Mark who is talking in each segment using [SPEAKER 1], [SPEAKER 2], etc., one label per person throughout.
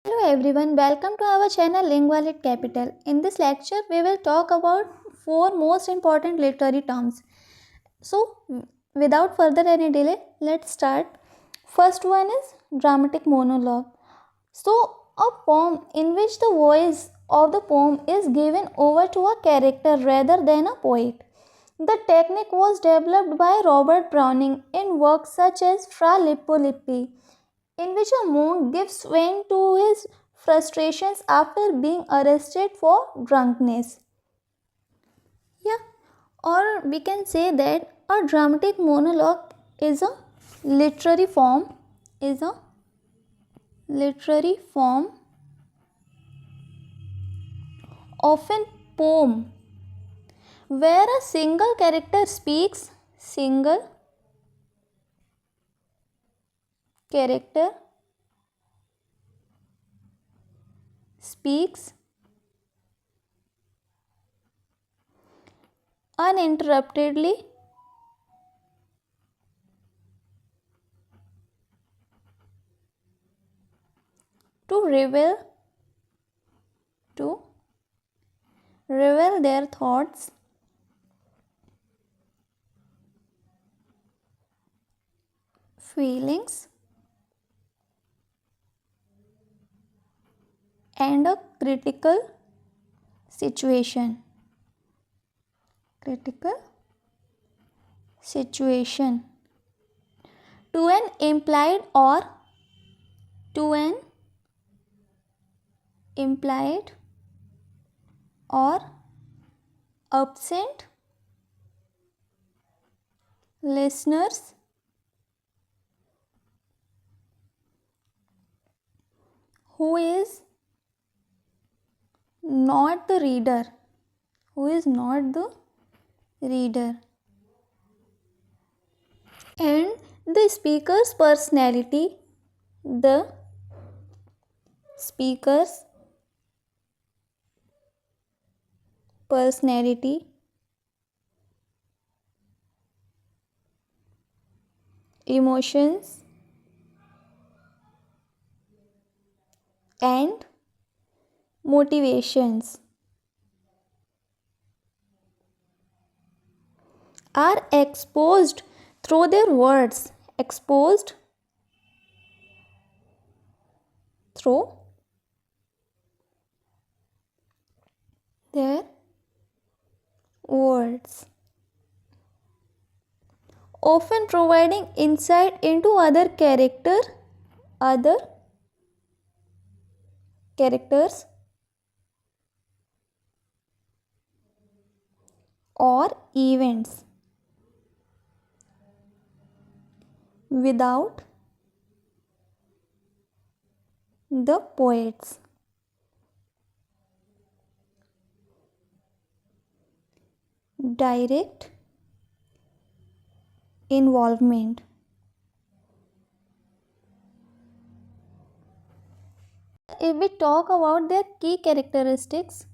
[SPEAKER 1] Hello everyone, welcome to our channel Lingualit Capital. In this lecture, we will talk about four most important literary terms. So, without further any delay, let's start. First one is dramatic monologue. So, a poem in which the voice of the poem is given over to a character rather than a poet. The technique was developed by Robert Browning in works such as Fra Lippo Lippi, in which a monk gives vent to his frustrations after being arrested for drunkenness. Yeah, or we can say that a dramatic monologue is a literary form, is a literary form of an poem where a single character speaks uninterruptedly to to reveal their thoughts, feelings, and a situation critical situation to an implied or to an implied or absent listeners who is not the reader, who is not the reader, and the speaker's personality, the speaker's personality, emotions, and motivations are exposed through their words, exposed through their words, often providing insight into other characters or events without the poet's direct involvement. If we talk about their key characteristics,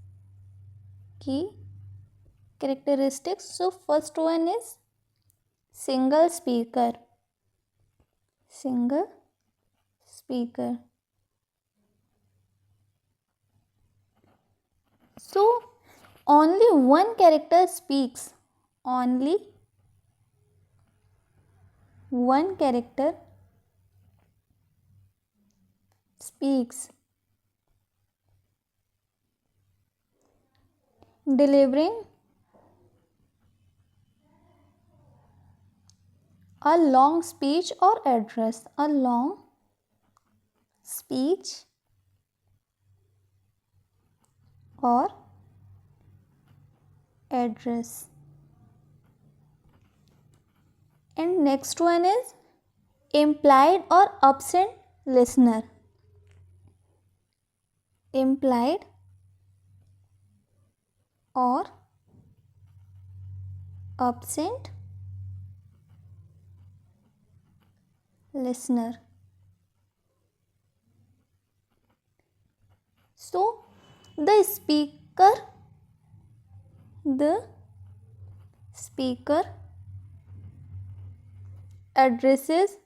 [SPEAKER 1] so first one is single speaker. Single speaker. So only one character speaks. Only one character speaks, delivering a long speech or address. A long speech or address. And next one is implied or absent listener. Implied or absent listener. So the speaker addresses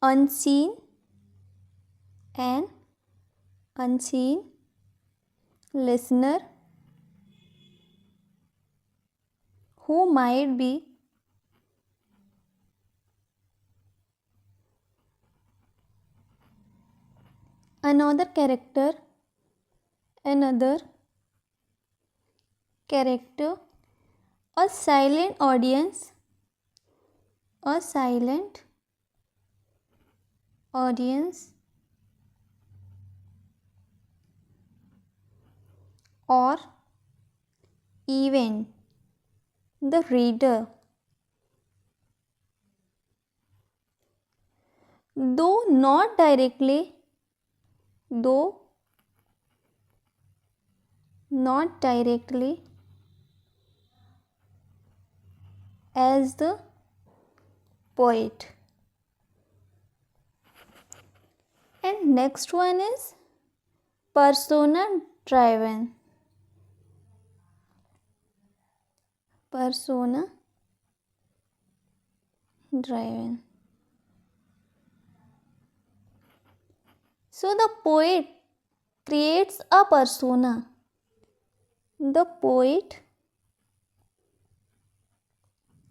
[SPEAKER 1] unseen and unseen listener who might be another character, a silent audience, a silent audience, or even the reader, though not directly, as the poet. And next one is persona driven. Persona driven. So the poet creates a persona. The poet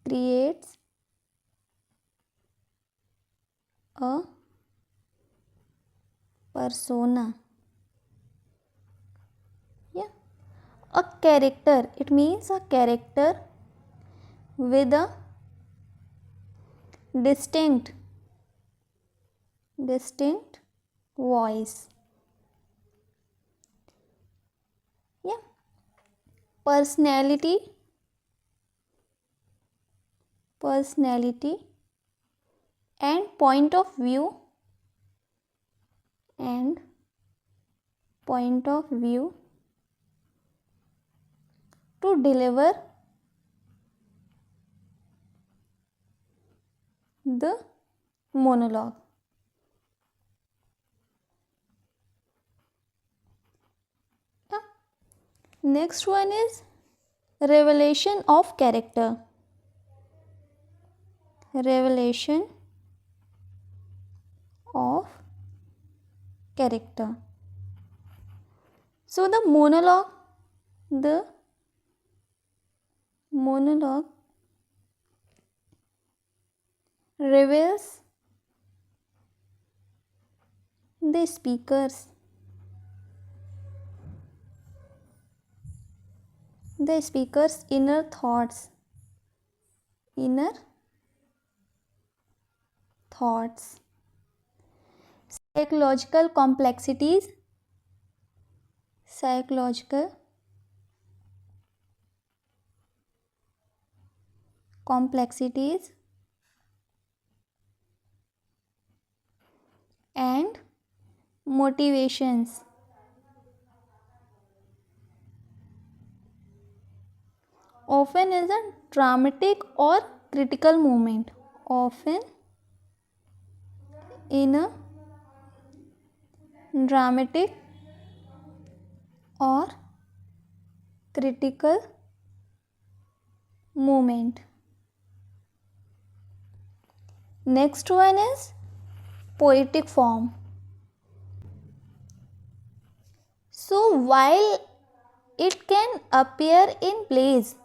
[SPEAKER 1] creates a persona. Yeah. A character. It means a character with a distinct voice. Yeah. Personality and point of view to deliver the monologue. Yeah. Next one is revelation of character. Revelation of character. So the monologue reveals the speaker's inner thoughts, psychological complexities, and motivations. Often is a dramatic or critical moment. Often in a dramatic or critical moment. Next one is poetic form. So while it can appear in plays,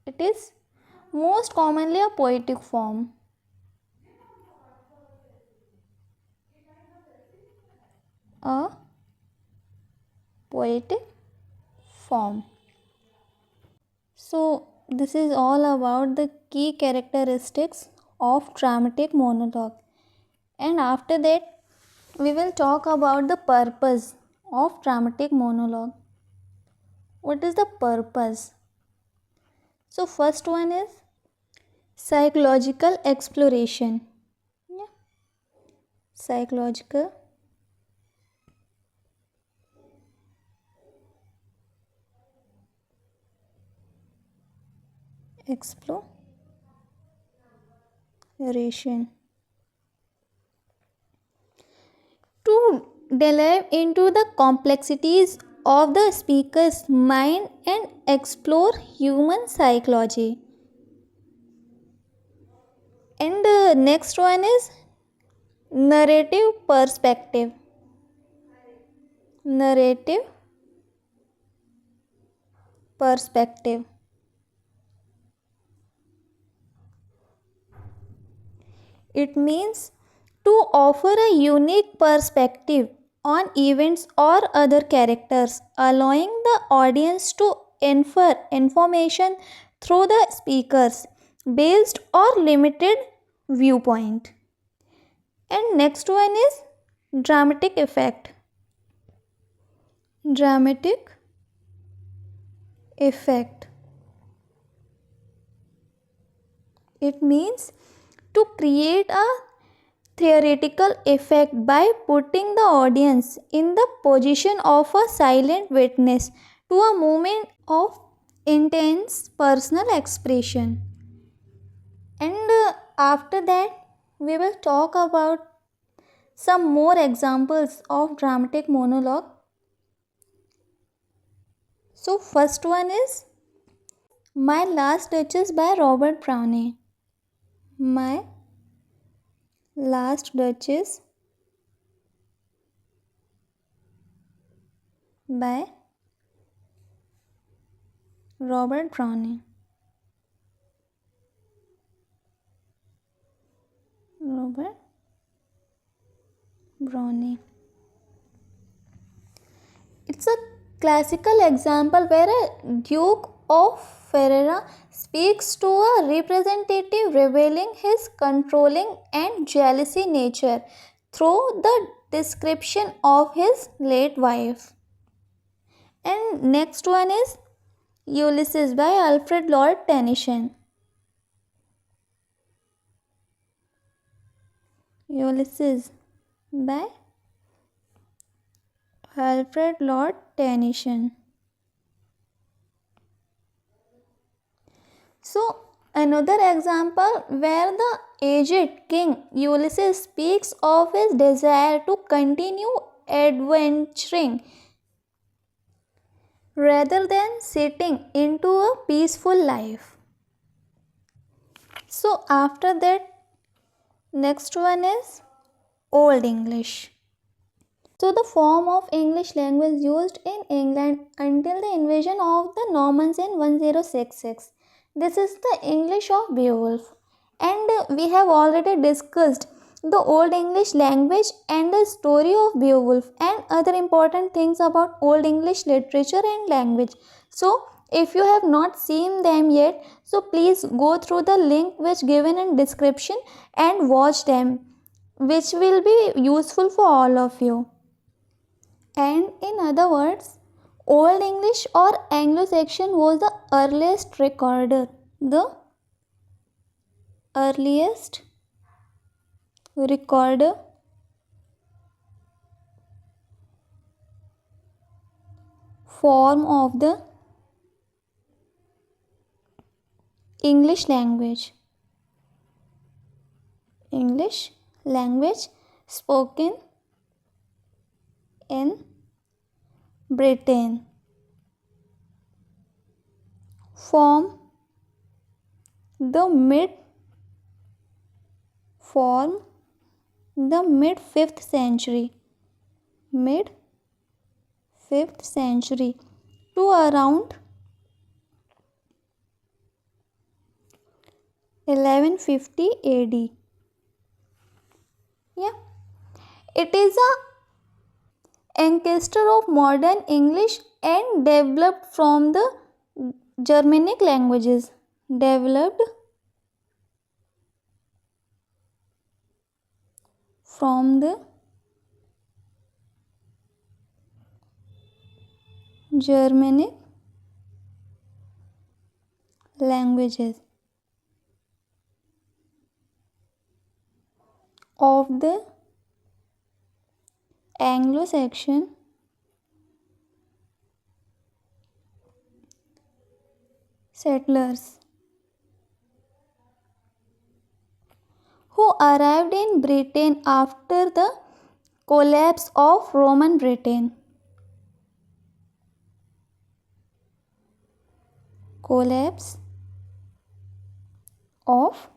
[SPEAKER 1] it is most commonly a poetic form. A poetic form. So this is all about the key characteristics of dramatic monologue. And after that we will talk about the purpose of dramatic monologue. What is the purpose? So first one is psychological exploration. Yeah. Psychological exploration. delve into the complexities of the speaker's mind and explore human psychology. And the next one is narrative perspective. Narrative perspective. It means to offer a unique perspective on events or other characters, allowing the audience to infer information through the speaker's based or limited viewpoint. And next one is dramatic effect. Dramatic effect. It means to create a theoretical effect by putting the audience in the position of a silent witness to a moment of intense personal expression. And after that, we will talk about some more examples of dramatic monologue. So, first one is My Last Duchess by Robert Browning. My Last Duchess by Robert Browning. Robert Browning. It's a classical example where a Duke of Ferrara speaks to a representative revealing his controlling and jealousy nature through the description of his late wife. And next one is Ulysses by Alfred Lord Tennyson. Ulysses by Alfred Lord Tennyson. So, another example where the aged king Ulysses speaks of his desire to continue adventuring rather than sitting into a peaceful life. So, after that, next one is Old English. So, the form of English language used in England until the invasion of the Normans in 1066. This is the English of BEOWULF, and we have already discussed the Old English language and the story of BEOWULF and other important things about Old English literature and language. So, if you have not seen them yet, so please go through the link which given in description and watch them, which will be useful for all of you. And in other words, Old English or Anglo-Saxon was the earliest recorder. The earliest recorder form of the English language. English language spoken in Britain. Form the mid 5th century. Mid 5th century to around 1150 AD. Yeah, it is a ancestor of modern English and developed from the Germanic languages. Developed from the Germanic languages of the Anglo-Saxon settlers who arrived in Britain after the Collapse of Roman Britain. Collapse of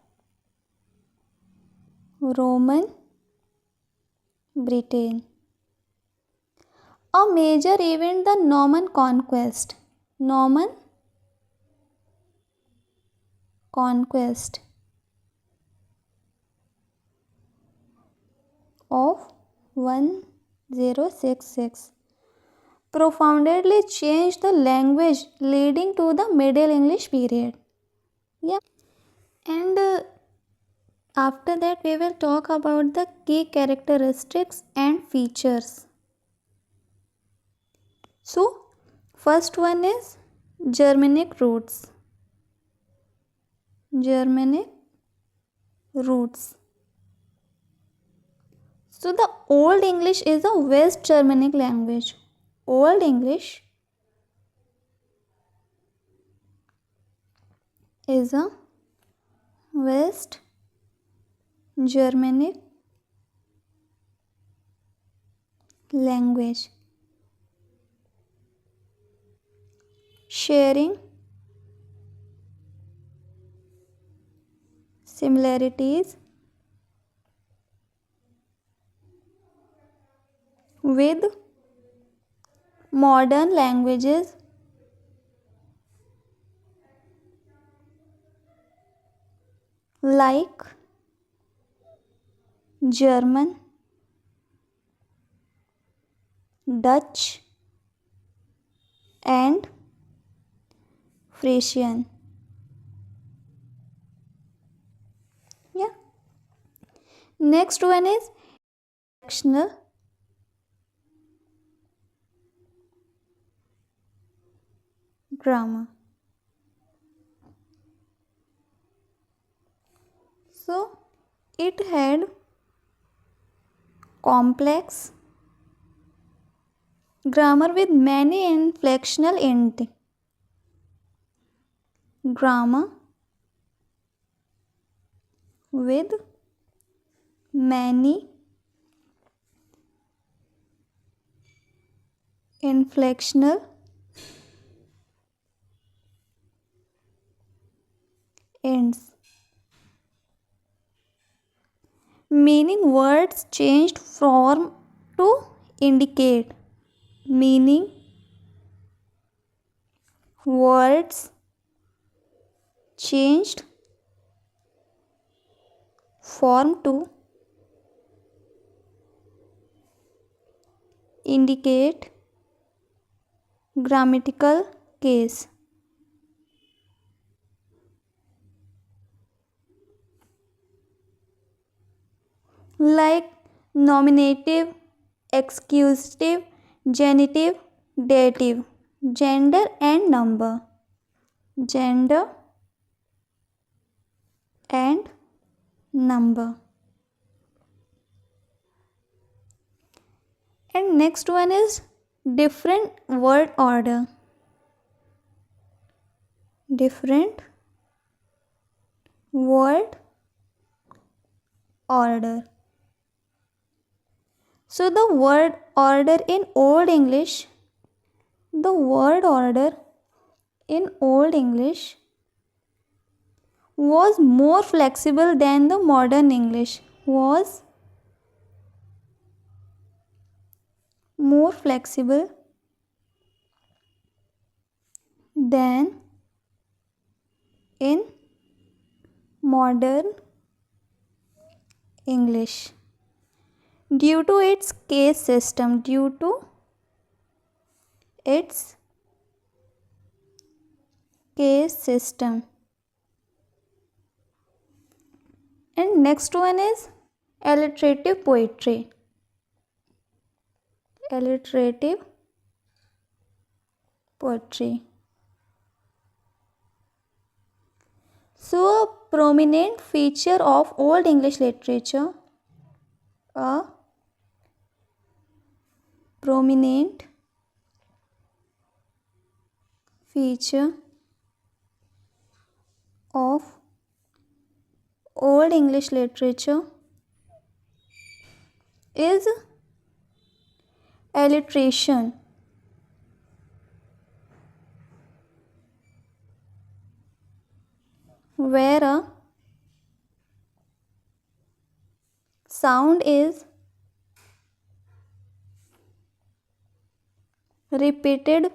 [SPEAKER 1] Roman Britain. A major event, the Norman Conquest. Norman Conquest of 1066 profoundly changed the language, leading to the Middle English period. Yeah, and after that we will talk about the key characteristics and features. So, first one is Germanic roots. Germanic roots. So, the Old English is a West Germanic language. Old English is a West Germanic language, sharing similarities with modern languages like German, Dutch, and Frisian. Yeah. Next one is fractional grammar. So it had complex grammar with many inflectional end. Grammar with many inflectional ends, meaning words changed form to indicate, meaning words changed form to indicate grammatical case. Like nominative, accusative, genitive, dative, gender and number. Gender and number. And next one is different word order. Different word order. So the word order in Old English, the word order in Old English was more flexible than the modern English. Was more flexible than in modern English due to its case system, due to its case system. And next one is alliterative poetry. Alliterative poetry. So a prominent feature of Old English literature, a prominent feature of Old English literature is alliteration, where a sound is repeated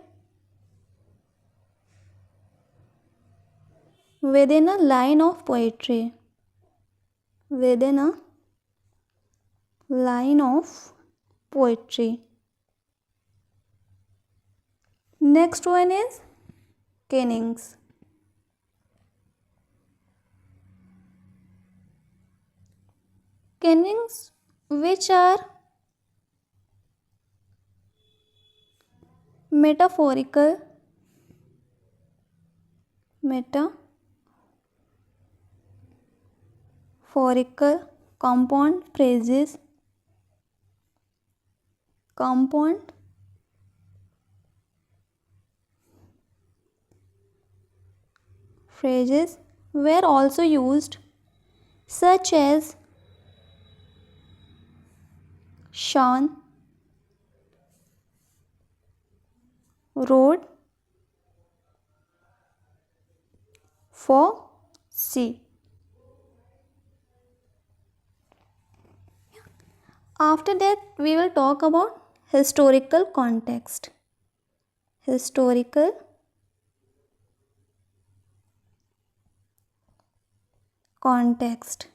[SPEAKER 1] within a line of poetry. Within a line of poetry. Next one is kennings. Kennings, which are metaphorical, compound phrases, were also used, such as shone, road, for, see. After that, we will talk about historical context. Historical context.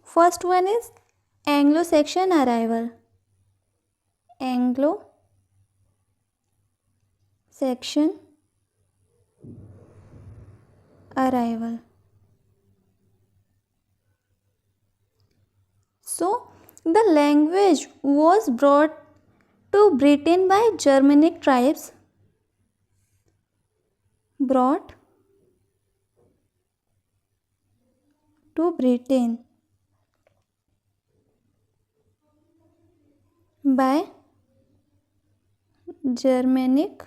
[SPEAKER 1] First one is Anglo-Saxon arrival. Anglo-Saxon arrival. So, the language was brought to Britain by Germanic tribes. Brought to Britain by Germanic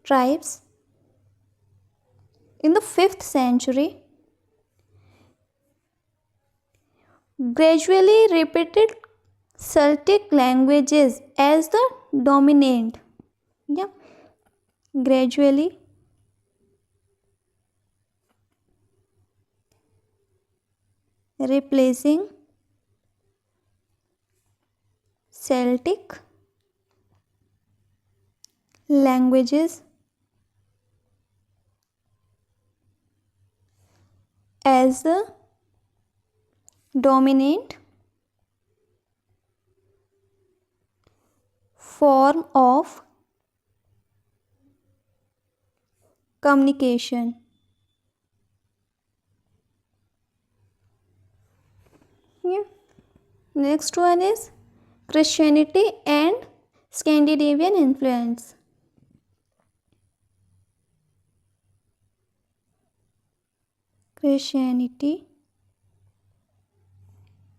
[SPEAKER 1] tribes in the 5th century. Gradually repeated Celtic languages as the dominant. Gradually replacing Celtic languages as the dominant form of communication. Next one is Christianity and Scandinavian influence. Christianity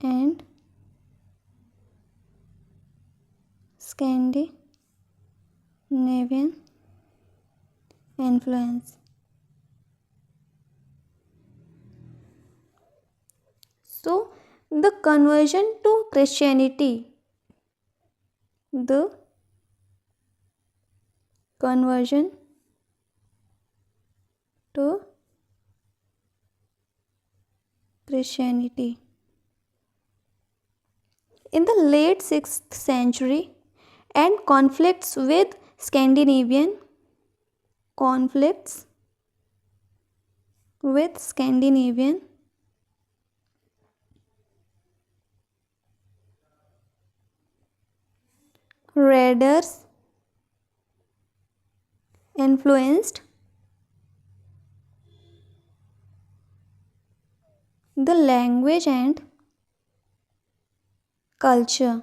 [SPEAKER 1] and Scandinavian influence. So, the conversion to Christianity. The conversion to Christianity in the late 6th century and conflicts with Scandinavian raiders influenced the language and culture.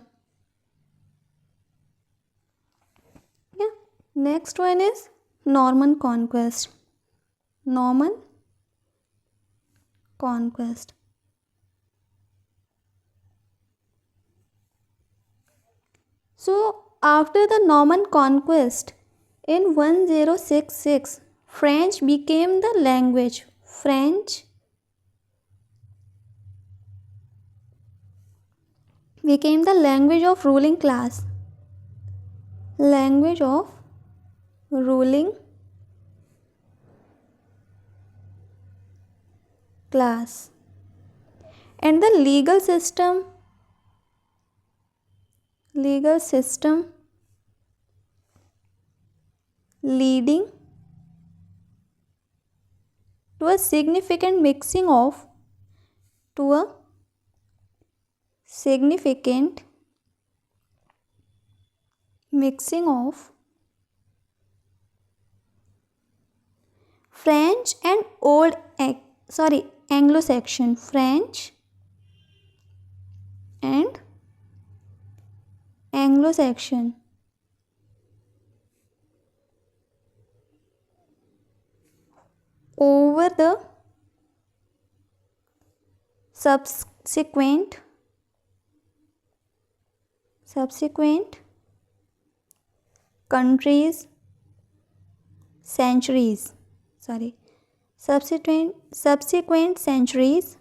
[SPEAKER 1] Next one is Norman conquest. So, after the Norman conquest in 1066, French became the language. French became the language of ruling class. Language of ruling class. And the legal system leading to a significant mixing of French and Anglo-Saxon. French and Anglo-Saxon. Over the subsequent centuries,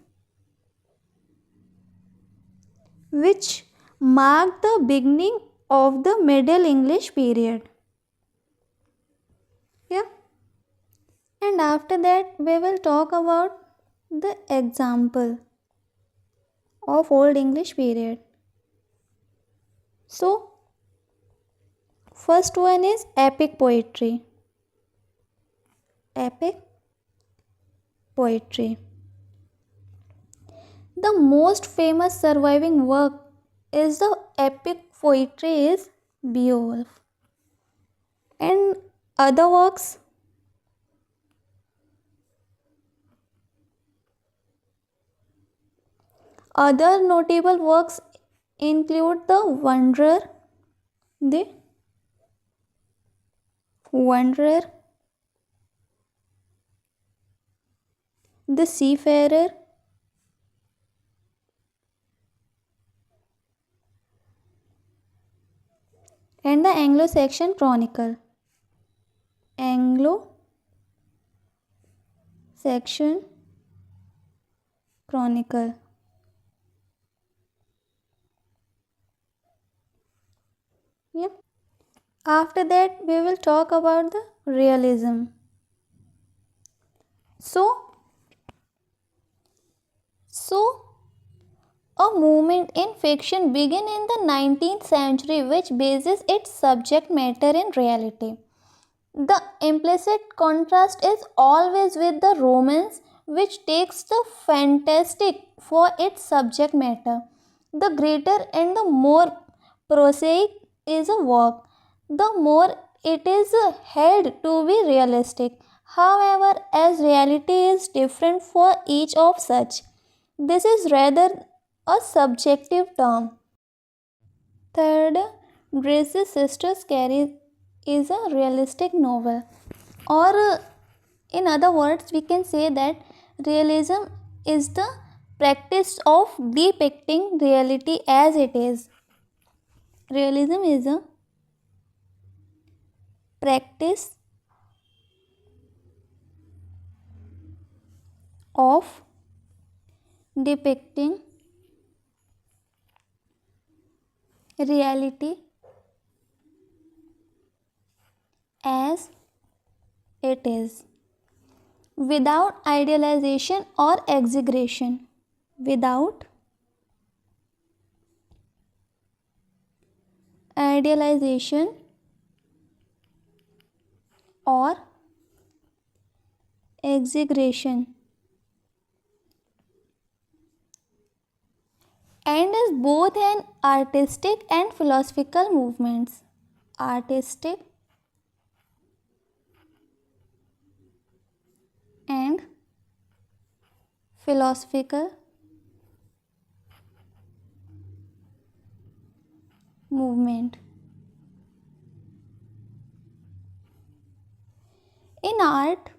[SPEAKER 1] which mark the beginning of the Middle English period. Yeah. And after that, we will talk about the example of Old English period. So, first one is epic poetry. Epic poetry. The most famous surviving work is the epic poetry is BEOWULF. And other works, other notable works include the Wanderer, the Seafarer, and the Anglo-Saxon Chronicle. Anglo-Saxon Chronicle. Yep. After that, we will talk about the realism. So a movement in fiction began in the 19th century which bases its subject matter in reality. The implicit contrast is always with the romance, which takes the fantastic for its subject matter. The greater and the more prosaic is a work, the more it is held to be realistic. However, as reality is different for each of such, this is rather a subjective term. Third, Dreis's Sisters Carrie is a realistic novel. Or, in other words, we can say that realism is the practice of depicting reality as it is. Realism is a practice of depicting reality as it is, without idealization or exaggeration. Without idealization or exaggeration, and is both an artistic and philosophical movements. Artistic and philosophical movement. In art,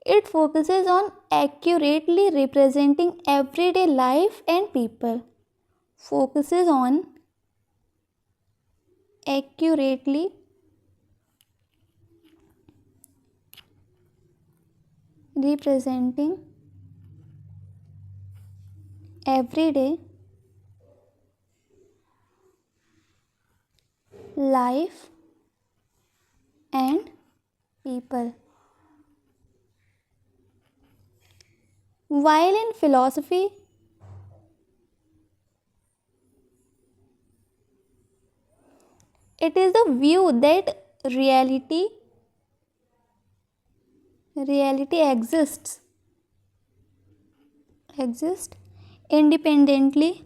[SPEAKER 1] it focuses on accurately representing everyday life and people. Focuses on accurately representing everyday life and people. While in philosophy, it is the view that reality exists independently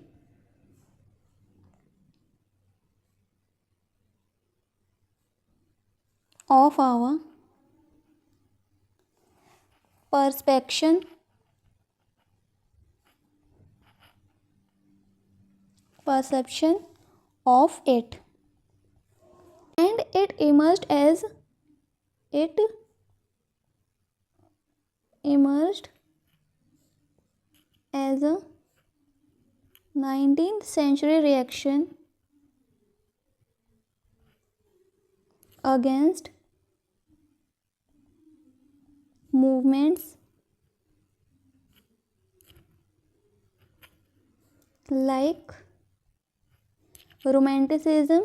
[SPEAKER 1] of our perception of it, and it emerged as a 19th century reaction against movements like romanticism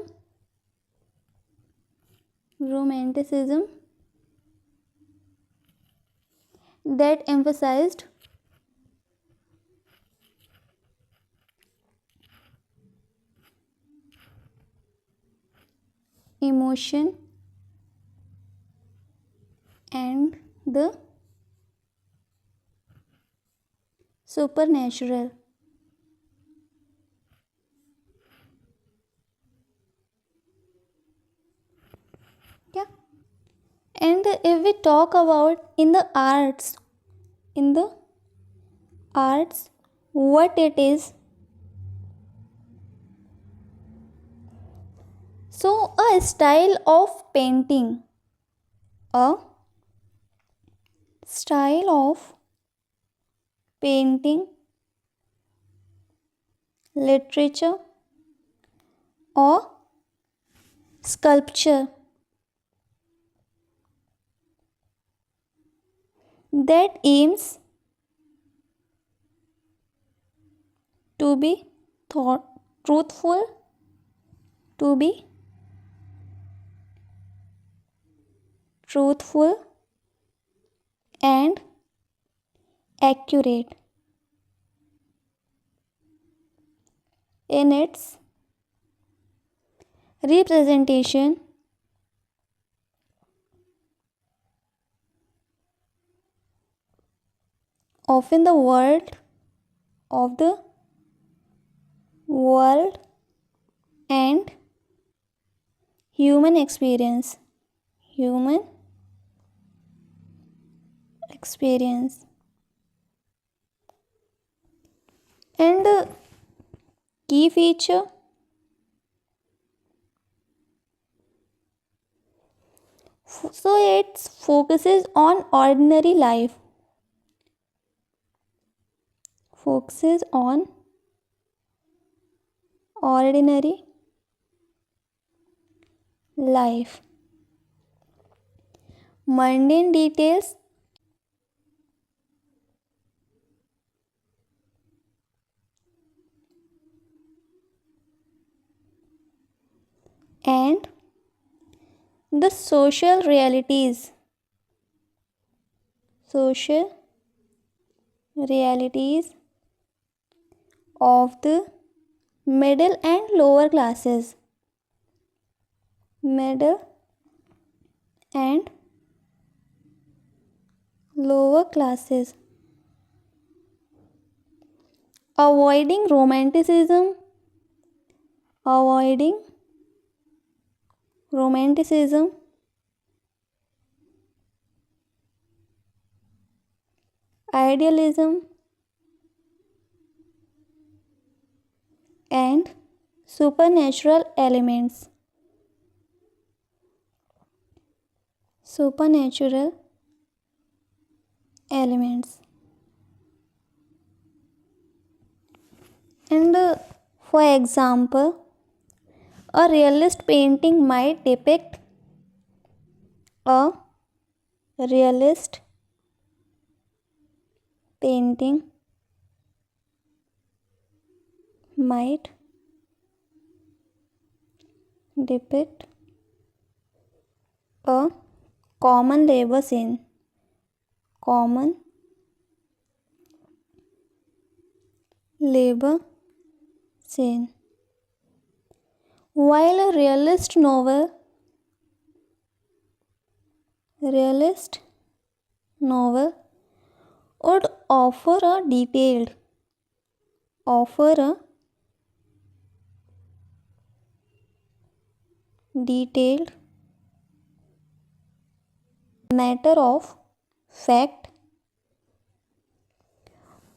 [SPEAKER 1] that emphasized emotion and the supernatural. Yeah. And if we talk about in the arts, what it is, so a style of painting, a style of painting, literature, or sculpture that aims to be thought truthful, to be truthful and accurate in its representation of in the world and human experience and key feature, so it focuses on ordinary life, life, mundane details and the social realities of the middle and lower classes, middle and lower classes, avoiding romanticism, idealism and supernatural elements, and for example, a realist painting might depict a realist painting might depict a common labor scene. Common labor scene. While a realist novel would offer a detailed matter of fact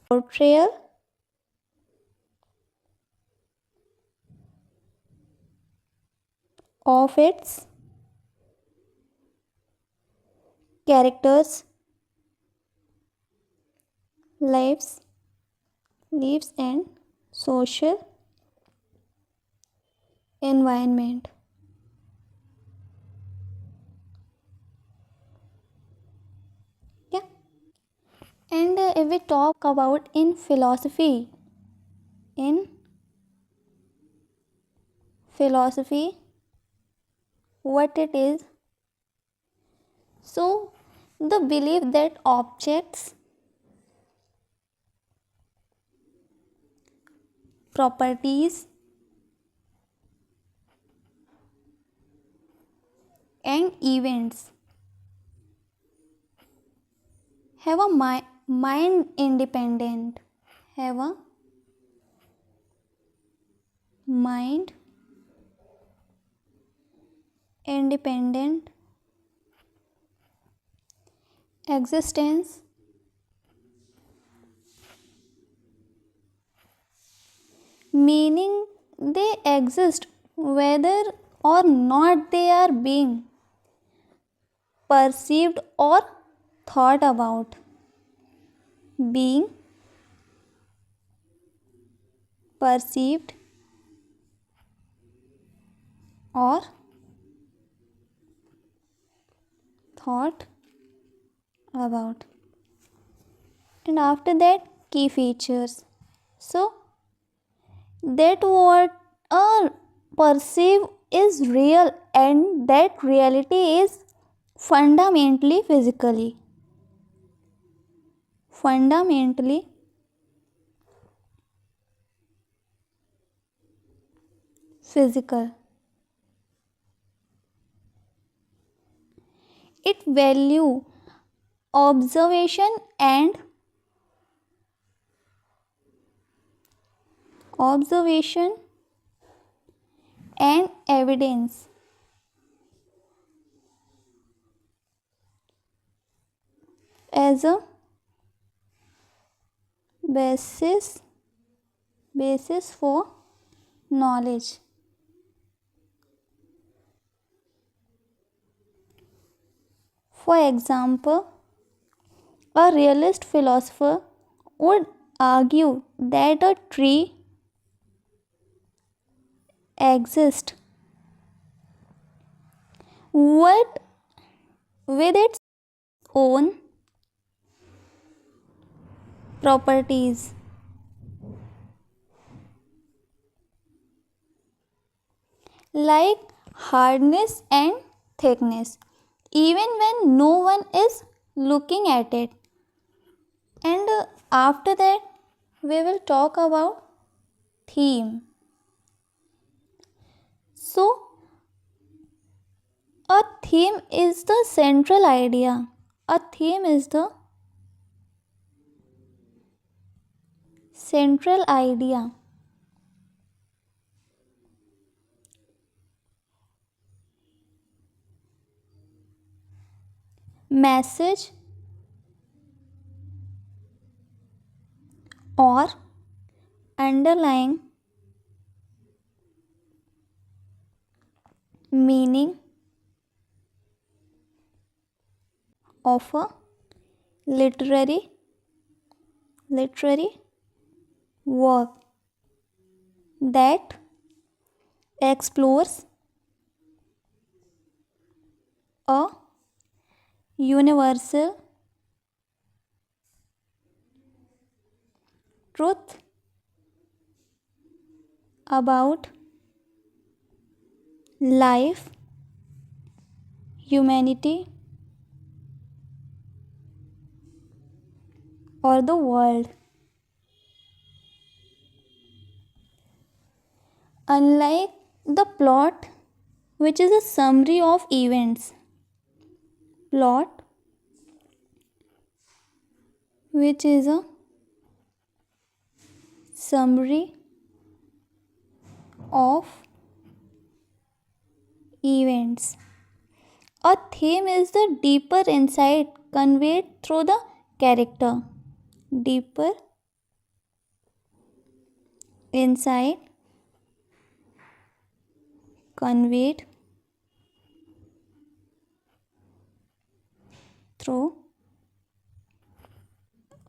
[SPEAKER 1] portrayal of its characters' lives and social environment. Yeah. And if we talk about in philosophy, what it is, so the belief that objects, properties, and events have a mind independent, have a mind independent existence, meaning they exist whether or not they are being perceived or thought about. Being perceived or thought about. And after that, key features. So that what a perceive is real and that reality is fundamentally physical. It value observation and evidence as a basis for knowledge. For example, a realist philosopher would argue that a tree exists what with its own properties like hardness and thickness, even when no one is looking at it. And after that, we will talk about theme. So, a theme is the central idea. A theme is the central idea. Message or underlying meaning of a literary work that explores a universal truth about life, humanity, or the world. Unlike the plot, which is a summary of events, plot, which is a summary of events. A theme is the deeper insight conveyed through the character. Deeper insight conveyed through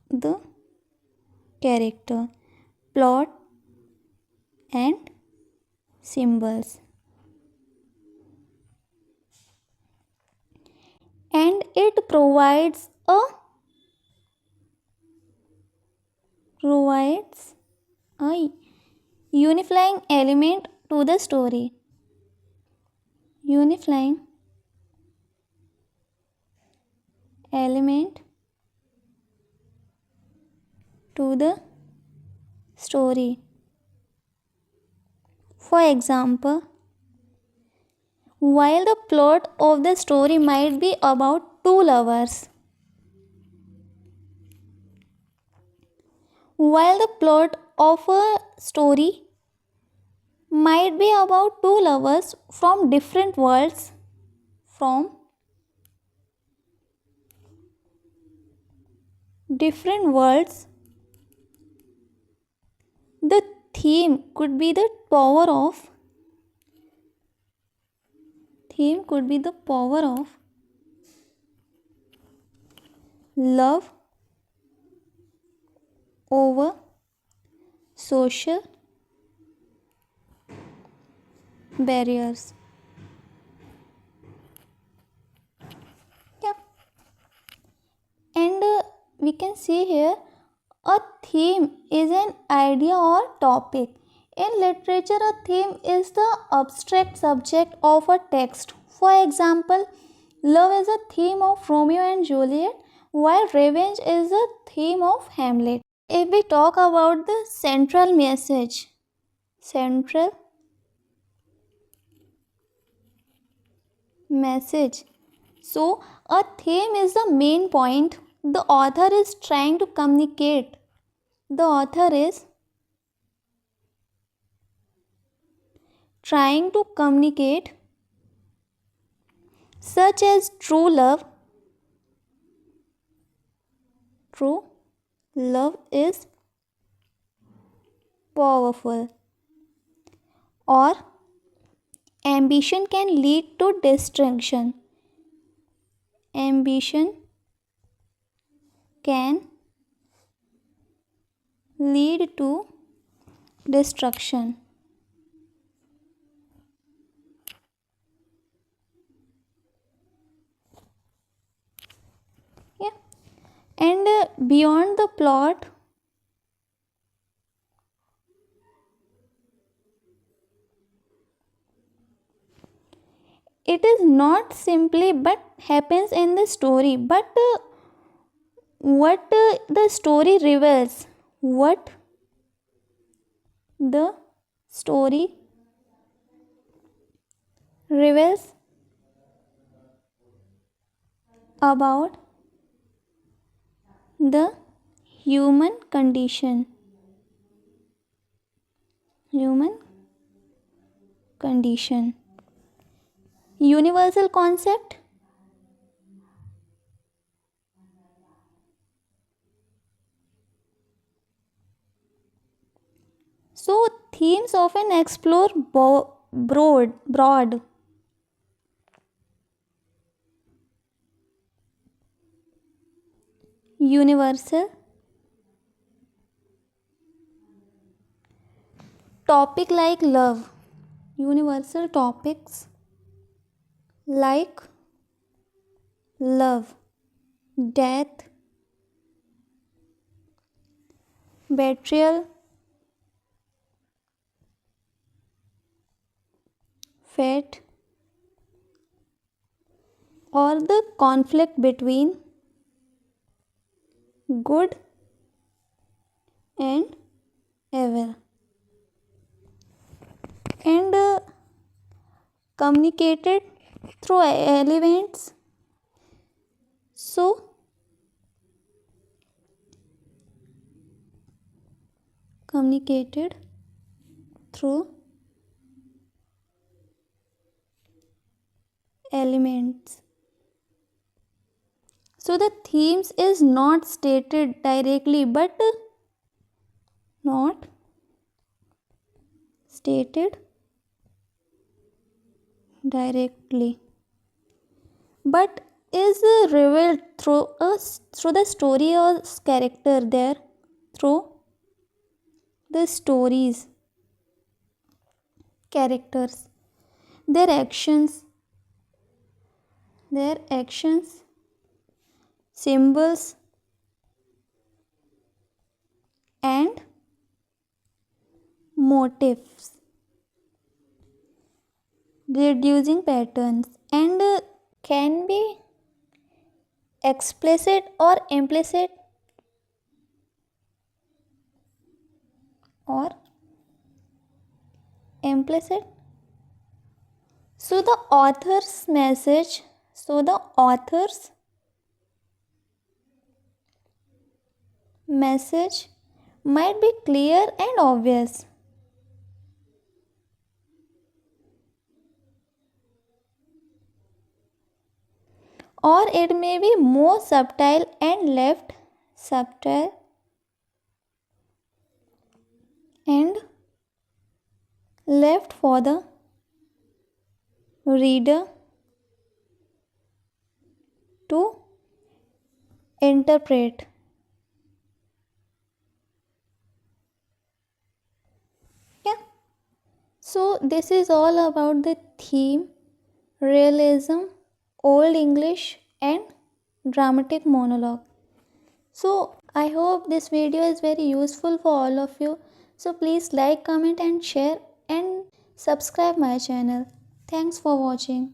[SPEAKER 1] the character, plot, and symbols. And it provides a unifying element to the story. Unifying element to the story. For example, while the plot of the story might be about two lovers, while the plot of a story might be about two lovers from different worlds, the theme could be the power of love over social barriers. Yeah. And we can see here a theme is an idea or topic. In literature, a theme is the abstract subject of a text. For example, love is a theme of Romeo and Juliet, while revenge is a theme of Hamlet. If we talk about the central message, so a theme is the main point the author is trying to communicate. Such as true love is powerful, or ambition can lead to destruction. Ambition can lead to destruction. Yeah. And beyond the plot, it is not simply but happens in the story, but what the story reveals, about the human condition. Universal concept. So themes often explore broad universal topic like love. Universal topics like love, death, betrayal, fate, or the conflict between good and evil, and communicated through elements. So communicated through elements. So the themes is not stated directly, but not stated directly, but is revealed through through the story or character there, through the stories, characters, their actions, symbols, and motifs, reducing patterns, and can be explicit or implicit, or implicit. So the author's message, message might be clear and obvious, or it may be more subtle and left for the reader to interpret. Yeah. So this is all about the theme, realism, Old English, and dramatic monologue. So I hope this video is very useful for all of you. So please like, comment and share, and subscribe my channel. Thanks for watching.